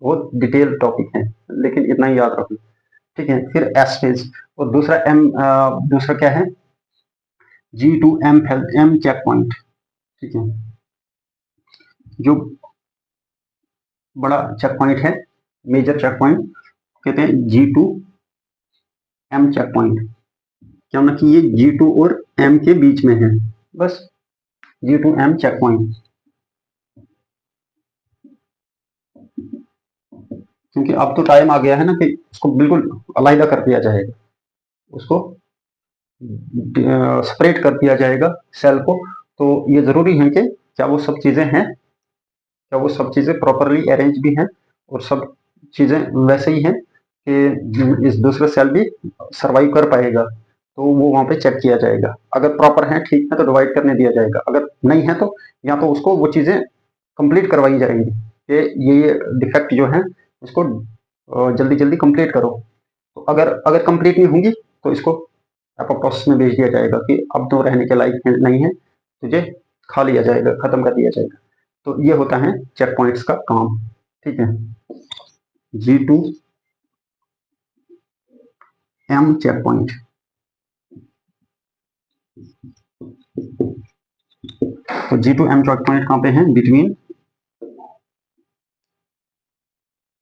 Speaker 1: बहुत डिटेल टॉपिक है, लेकिन इतना ही याद रखो, ठीक है। फिर एस फेज, और दूसरा एम, दूसरा क्या है G2M एम चेक पॉइंट, ठीक है, जो बड़ा चेक पॉइंट है, मेजर चेक पॉइंट कहते हैं G2M चेक पॉइंट, क्या ना कि ये G2 और M के बीच में है, बस G2M चेक पॉइंट, क्योंकि अब तो टाइम आ गया है ना कि उसको बिल्कुल अलग कर दिया जाएगा, उसको सेपरेट कर दिया जाएगा सेल को, तो ये जरूरी है कि क्या वो सब चीजें हैं, क्या वो सब चीजें प्रॉपरली अरेंज भी हैं, और सब चीजें वैसे ही हैं कि इस दूसरा सेल भी सरवाइव कर पाएगा, तो वो वहां पे चेक किया जाएगा। अगर प्रॉपर है, ठीक है, तो डिवाइड करने दिया जाएगा, अगर नहीं है तो या तो उसको वो चीजें कंप्लीट करवाई जाएंगी कि ये डिफेक्ट जो है इसको जल्दी जल्दी कंप्लीट करो, तो अगर अगर कंप्लीट नहीं होंगी तो इसको एपोप्टोसिस में भेज दिया जाएगा कि अब तो रहने के लायक नहीं है, तुझे खा लिया जाएगा, खत्म कर दिया जाएगा। तो ये होता है चेक पॉइंट्स का काम, ठीक है। G2M चेक पॉइंट, तो G2M चेक पॉइंट कहाँ पे है, between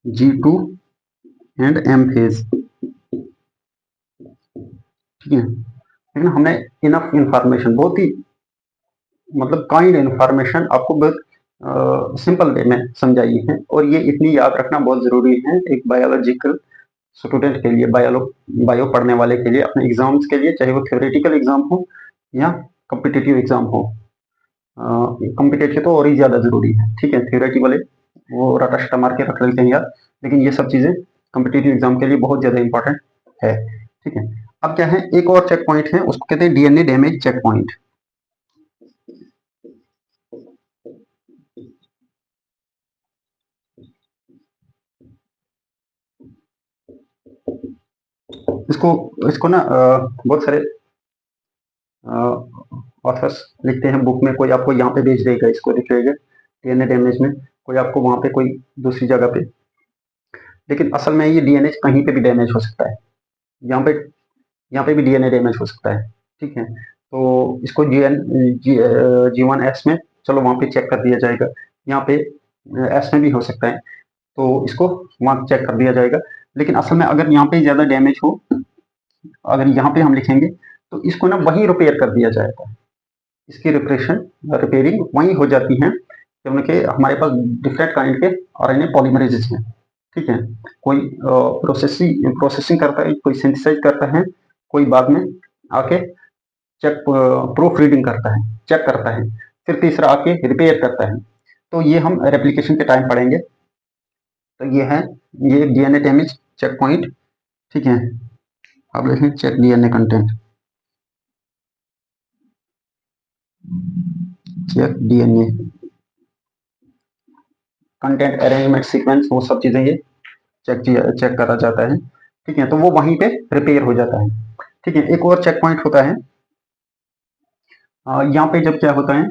Speaker 1: G2 and M phase, ठीक है। लेकिन हमने इनफ इंफॉर्मेशन, बहुत ही मतलब काइंड इंफॉर्मेशन आपको बहुत सिंपल वे में समझाई है, और ये इतनी याद रखना बहुत जरूरी है एक बायोलॉजिकल स्टूडेंट के लिए, बायो पढ़ने वाले के लिए, अपने एग्जाम्स के लिए, चाहे वो थ्योरेटिकल एग्जाम हो या कॉम्पिटिटिव एग्जाम हो। कॉम्पिटिटिव तो और ही ज्यादा जरूरी है, ठीक है, थ्योरेटिकल वाले वो रटा शटा मार के रख लेते हैं यार, लेकिन ये सब चीजें कॉम्पिटिटिव एग्जाम के लिए बहुत ज्यादा इंपॉर्टेंट है, ठीक है। अब क्या है, एक और चेक पॉइंट है, उसको कहते हैं डीएनए डैमेज चेक पॉइंट। इसको इसको ना बहुत सारे ऑथर्स लिखते हैं बुक में, कोई आपको यहाँ पे भेज देगा, इसको लिखेगा डीएनए डैमेज में, कोई आपको वहां पे कोई दूसरी जगह पे, लेकिन असल में ये डीएनए कहीं पे भी डैमेज हो सकता है, यहाँ पे यहाँ पे भी डीएनए डैमेज हो सकता है, ठीक है। तो इसको G1S में चलो वहां पे चेक कर दिया जाएगा, यहाँ पे एस में भी हो सकता है, तो इसको वहां चेक कर दिया जाएगा। लेकिन असल में अगर यहाँ पे ज्यादा डैमेज हो, अगर यहाँ पे हम लिखेंगे तो इसको ना वहीं रिपेयर कर दिया जाएगा, इसकी रिपेयरिंग वहीं हो जाती है, क्योंकि हमारे पास डिफरेंट काइंड के आरएनए पॉलीमरेजेस हैं, ठीक है। कोई प्रोसेसिंग करता है, कोई सिंथेसाइज करता है, कोई बाद में आके चेक प्रूफ रीडिंग करता है, चेक करता है, फिर तीसरा आके रिपेयर करता है, तो ये हम रेप्लिकेशन के टाइम पढ़ेंगे। तो ये है, ये डीएनए डैमेज चेक पॉइंट, ठीक है। अब देखें check DNA content, check DNA content, arrangement, sequence, वो सब चीजें ये चेक करा जाता है, ठीक है। तो वो वहीं पे रिपेयर हो जाता है, ठीक है। एक और चेक पॉइंट होता है, यहाँ पे जब क्या होता है,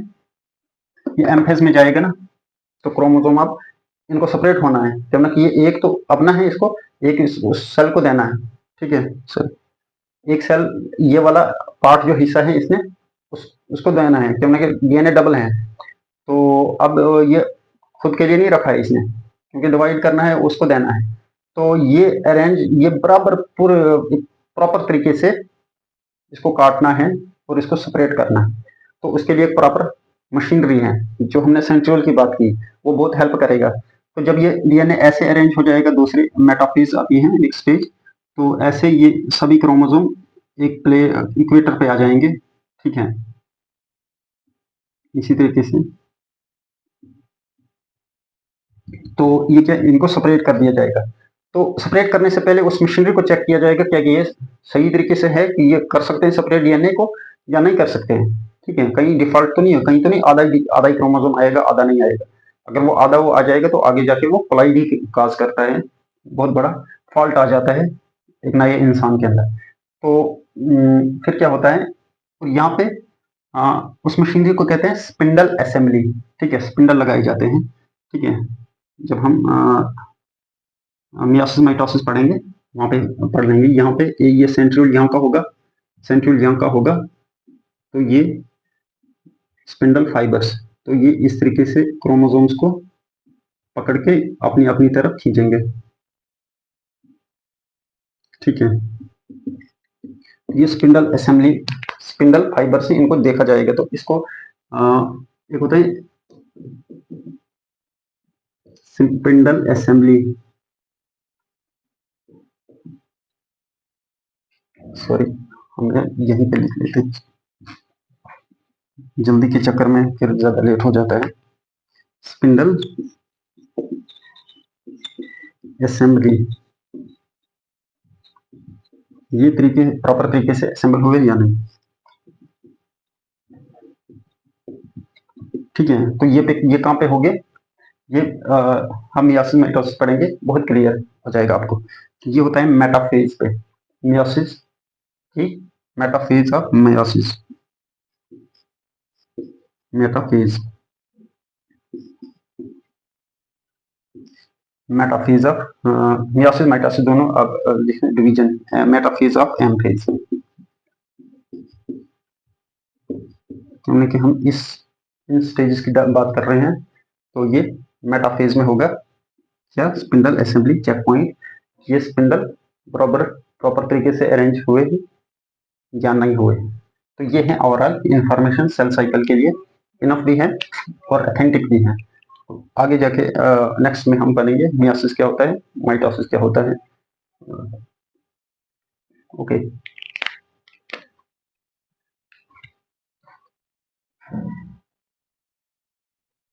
Speaker 1: ये एम फेज में जाएगा ना, तो क्रोमोसोम अब इनको सेपरेट होना है, क्योंकि ये एक तो अपना है, इसको एक उस सेल को देना है, ठीक है। एक सेल ये वाला पार्ट जो हिस्सा है इसने उसको देना है, क्योंकि डीएनए डबल है, तो अब ये खुद के लिए नहीं रखा है इसने, क्योंकि डिवाइड करना है, उसको देना है, तो ये अरेंज, ये बराबर पूरे प्रॉपर तरीके से इसको काटना है और इसको सेपरेट करना है, तो उसके लिए एक प्रॉपर मशीनरी है, जो हमने सेंट्रियोल की बात की, वो बहुत हेल्प करेगा। तो जब ये डीएनए ऐसे अरेंज हो जाएगा, दूसरी मेटाफेज आती है नेक्स्ट स्टेज, तो ऐसे ये सभी क्रोमोसोम एक प्ले इक्वेटर पे आ जाएंगे, ठीक है। इसी तरीके से तो ये क्या, इनको सेपरेट कर दिया जाएगा। तो सेपरेट करने से पहले उस मशीनरी को चेक किया जाएगा क्या ये सही तरीके से है कि ये कर सकते हैं सेपरेट डीएनए को या नहीं कर सकते हैं, ठीक है। कहीं डिफॉल्ट तो नहीं है, कहीं तो नहीं आधा ही क्रोमोसोम आएगा, आधा नहीं आएगा। अगर वो आधा वो आ जाएगा तो आगे जाके वो कोलाइड ही काज करता है, बहुत बड़ा फॉल्ट आ जाता है एक नए इंसान के अंदर। तो फिर क्या होता है, तो यहाँ पे उस मशीनरी को कहते हैं स्पिंडल असेंबली, ठीक है। स्पिंडल लगाए जाते हैं, ठीक है। जब हम मियोसिस माइटोसिस पढ़ेंगे वहां पे पढ़ लेंगे। यहाँ पे ये सेंट्रियोल यहाँ का होगा, सेंट्रियोल यहाँ का होगा, तो ये स्पिंडल फाइबर्स, तो ये इस तरीके से क्रोमोसोम्स को पकड़ के अपनी अपनी तरफ खींचेंगे, ठीक है। ये स्पिंडल असेंबली, स्पिंडल फाइबर से इनको देखा जाएगा। तो इसको एक होता है स्पिंडल असेंबली, सॉरी हमने यहीं पे लिख लेते हैं, जल्दी के चक्कर में फिर ज्यादा लेट हो जाता है। स्पिंडल असेंबली, ये तरीके प्रॉपर तरीके से असेंबल हुए या नहीं, ठीक है। तो ये कहाँ पे हो गए, ये हम मियोसिस माइटोसिस पढ़ेंगे, बहुत क्लियर हो जाएगा आपको। ये होता है मेटाफेज पे, मियोसिस की metaphase of meiosis, metaphase, metaphase of meiosis mitosis दोनों अब डिवीजन है, मेटाफेज ऑफ एम फेज। हमने कि हम इन स्टेजेस की बात कर रहे हैं, तो ये मेटाफेज में होगा क्या, स्पिंडल असेंबली चेक पॉइंट, ये स्पिंडल प्रॉपर प्रॉपर तरीके से अरेंज हुए या नहीं हुए। तो ये है ओवरऑल इंफॉर्मेशन सेल साइकिल के लिए, इनफ भी है और अथेंटिक भी है। आगे जाके नेक्स्ट में हम पढ़ेंगे मियोसिस क्या होता है, माइटोसिस क्या होता है। ओके।